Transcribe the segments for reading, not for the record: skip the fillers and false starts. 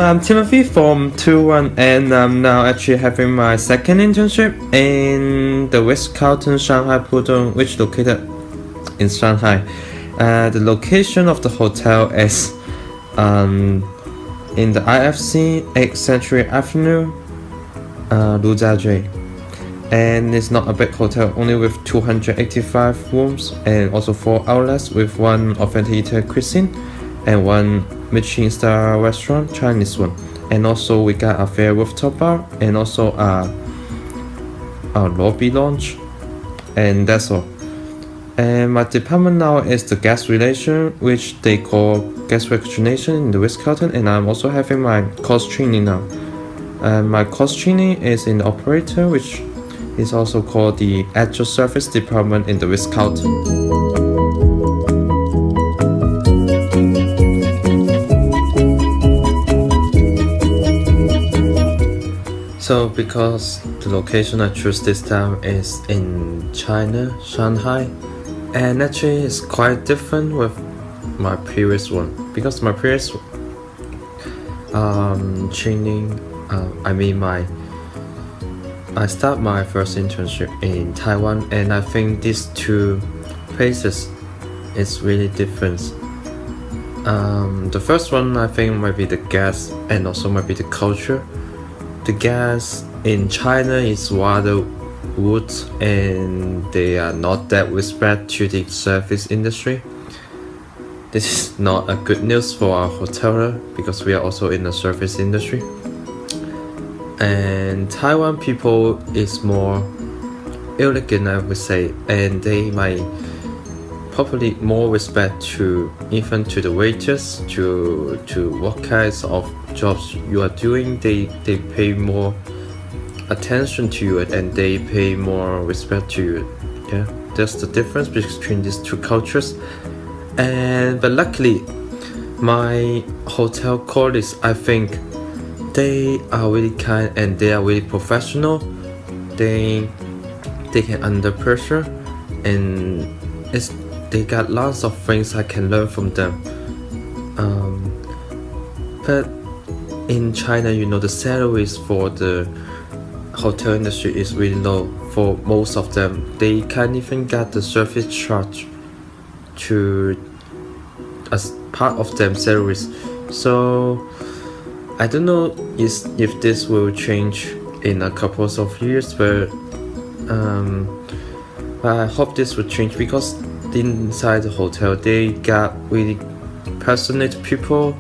I'm Timothy from 2-1, and I'm now actually having my second internship in the Ritz-Carlton Shanghai Pudong, which located in Shanghai. The location of the hotel is in the IFC 8th Century Avenue, Lujiazui. And it's not a big hotel, only with 285 rooms and also 4 outlets with 1 authentic cuisine and 1 Michelin star restaurant, Chinese one. And also we got a fair rooftop bar and also a lobby lounge, and that's all. And my department now is the guest relation, which they call guest recognition in the Ritz-Carlton, and I'm also having my course training now. My course training is in the operator, which is also called the Agile Service Department in the Ritz-Carlton. So because the location I choose this time is in China, Shanghai, and actually it's quite different with my previous one, because my previous training, I start my first internship in Taiwan, and I think these 2 places is really different. The first one I think might be the gas and also might be the culture. The gas in China is rather wood, and they are not that respect to the service industry. This is not a good news for our hoteler, because we are also in the service industry. And Taiwan people is more elegant, I would say, and they might probably more respect to even to the waiters, to what kinds of jobs you are doing. They pay more attention to you, and they pay more respect to you. Yeah, that's the difference between these 2 cultures. But luckily, my hotel colleagues, I think they are really kind and they are really professional. They can under pressure, and they got lots of things I can learn from them. But in China, the salaries for the hotel industry is really low for most of them. They can't even get the service charge as part of them salaries. So I don't know if this will change in a couple of years, but I hope this will change, because inside the hotel they got really passionate people,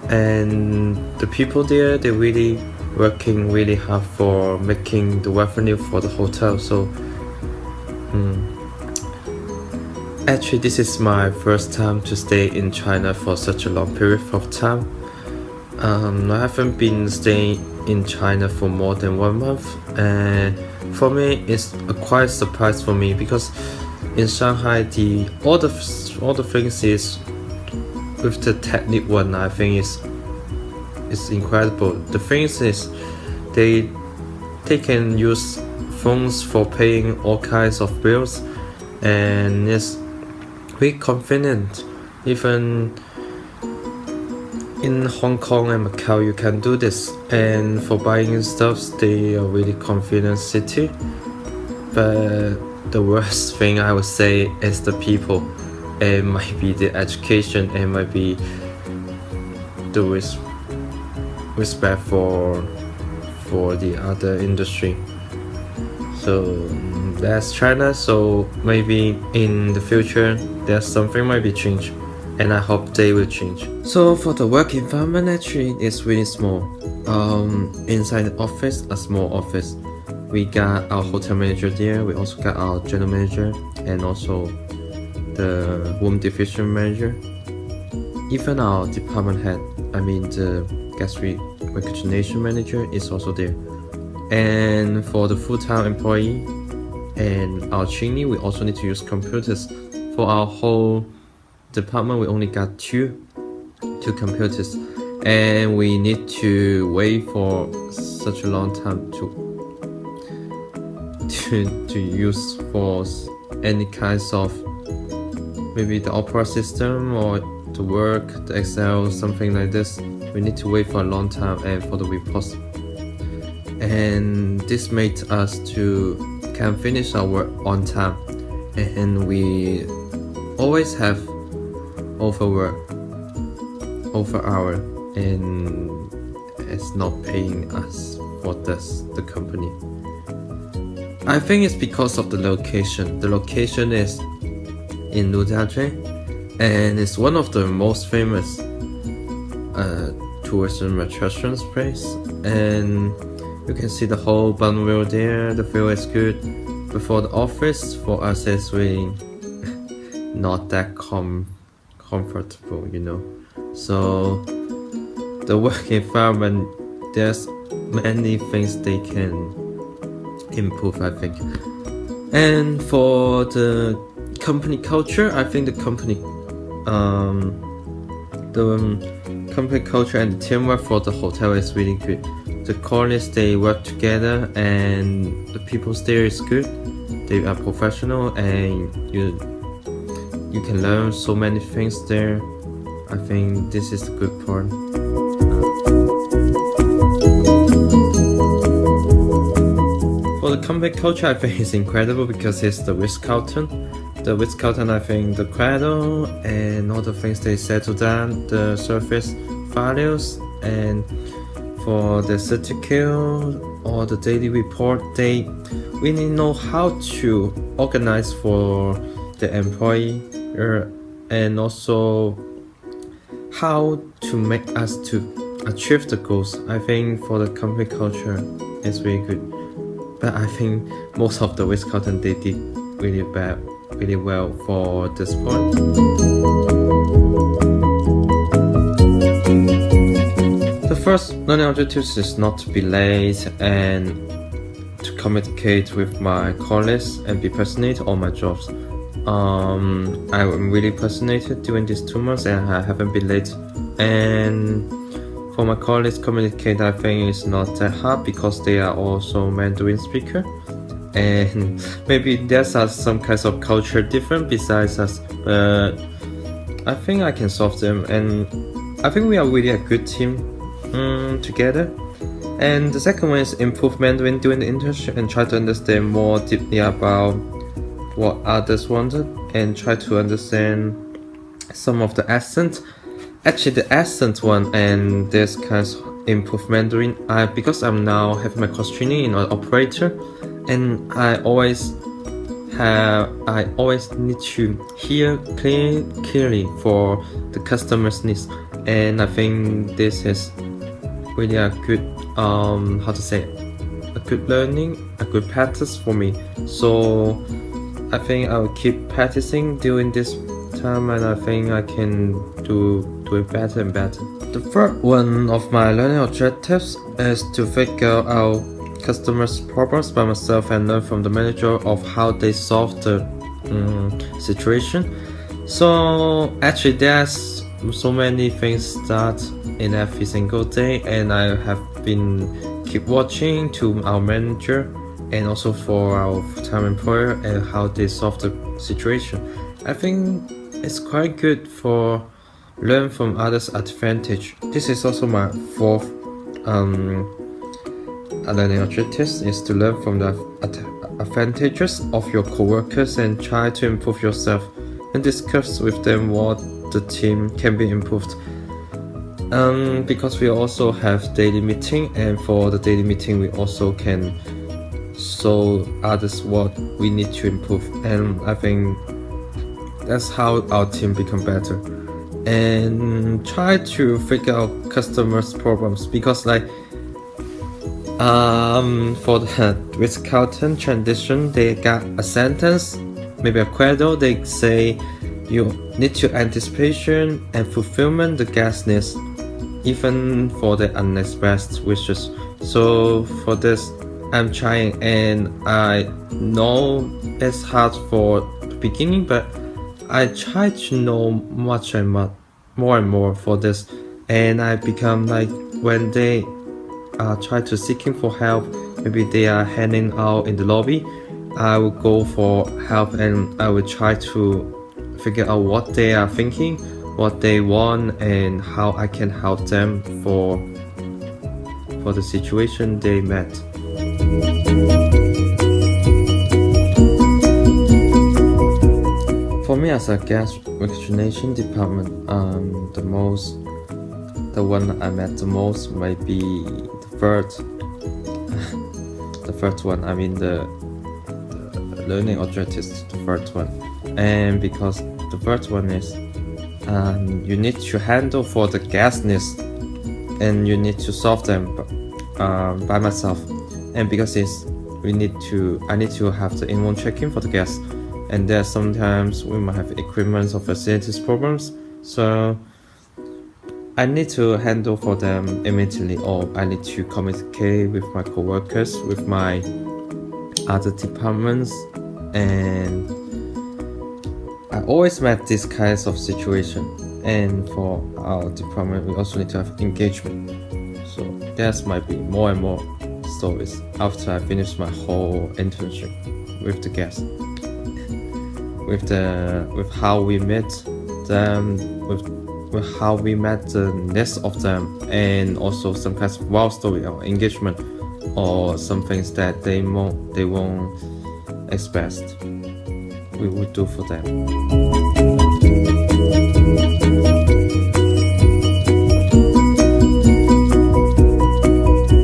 and the people there, they're really working really hard for making the revenue for the hotel. So actually this is my first time to stay in China for such a long period of time. I haven't been staying in China for more than 1 month, and for me it's a quite surprise for me, because in Shanghai all the things is with the technique one, I think is incredible. The things is they can use phones for paying all kinds of bills, and it's very convenient. Even in Hong Kong and Macau you can do this, and for buying stuff they are really convenient city. But the worst thing I would say is the people, and might be the education, and might be the respect for the other industry. So that's China. So maybe in the future there's something might be changed, and I hope they will change. So for the work environment, actually it's really small. Inside the office, a small office, we got our hotel manager there, we also got our general manager, and also the room division manager, even our department head, the guest recognition manager is also there. And for the full-time employee and our trainee, we also need to use computers. For our whole department, we only got two computers, and we need to wait for such a long time to use for any kinds of maybe the opera system or the work, the Excel, something like this. we need to wait for a long time and for the reports. And this made us to can finish our work on time, and we always have overwork, over hour, and it's not paying us for this, the company. I think it's because of the location. The location is in Lujiazui, and it's one of the most famous tourism attractions place, and you can see the whole Bunwheel there. The view is good. Before the office, for us, it's really not that comfortable, you know. So the work environment, there's many things they can improve, I think. And for the company culture, I think the company culture and the teamwork for the hotel is really good. The colleagues, they work together, and the people there is good. They are professional, and you can learn so many things there. I think this is the good part. For the company culture, I think it's incredible because it's the Ritz-Carlton. The Ritz-Carlton, I think the cradle and all the things they settle down, the service values, and for the certificate or the daily report, they really know how to organize for the employee, and also how to make us to achieve the goals. I think for the company culture, it's really good. But I think most of the Ritz-Carlton, they did really well for this point. The first learning objectives is not to be late and to communicate with my colleagues and be passionate on my jobs. I am really passionate during these 2 months, and I haven't been late. And for my colleagues, communicate, I think it's not that hard because they are also Mandarin speaker, and maybe there's some kinds of culture different besides us, but I think I can solve them, and I think we are really a good team together. And the second one is improve Mandarin during the internship and try to understand more deeply about what others wanted, and try to understand some of the accent. Actually, the accent one and this kind of improve Mandarin, because I'm now having my course training in an operator, and I always need to hear clearly for the customer's needs, and I think this is really a good a good learning, a good practice for me. So I think I will keep practicing during this time, and I think I can do it better and better. The third one of my learning objectives is to figure out customers' problems by myself and learn from the manager of how they solve the situation. So actually there's so many things that in every single day, and I have been keep watching to our manager and also for our full-time employer and how they solve the situation. I think it's quite good for learn from others' advantage. This is also my fourth learning objectives, is to learn from the advantages of your co-workers and try to improve yourself and discuss with them what the team can be improved. Because we also have daily meeting, and for the daily meeting we also can show others what we need to improve, and I think that's how our team become better. And try to figure out customers' problems, because like for the Ritz-Carlton transition, they got a sentence, maybe a credo. They say you need to anticipation and fulfillment the guest needs, even for the unexpressed wishes. So for this, I'm trying, and I know it's hard for the beginning, but I try to know much and more and more for this, and I become like when they try to seeking for help, maybe they are hanging out in the lobby, I will go for help, and I will try to figure out what they are thinking what they want and how I can help them for the situation they met. For me, as a guest recognition department, the one I met the most might be the third one. I mean the learning objectives, the third one, and because the third one is you need to handle for the guest needs, and you need to solve them by myself, and because I need to have the in-one check-in for the guests, and there sometimes we might have equipment or facilities problems, so I need to handle for them immediately, or I need to communicate with my co-workers, with my other departments, and I always met these kinds of situation. And for our department, we also need to have engagement. So there might be more and more stories after I finish my whole internship with the guests, with how we met them, with how we met the needs of them, and also some kinds of wow story or engagement, or some things that they won't expect we would do for them.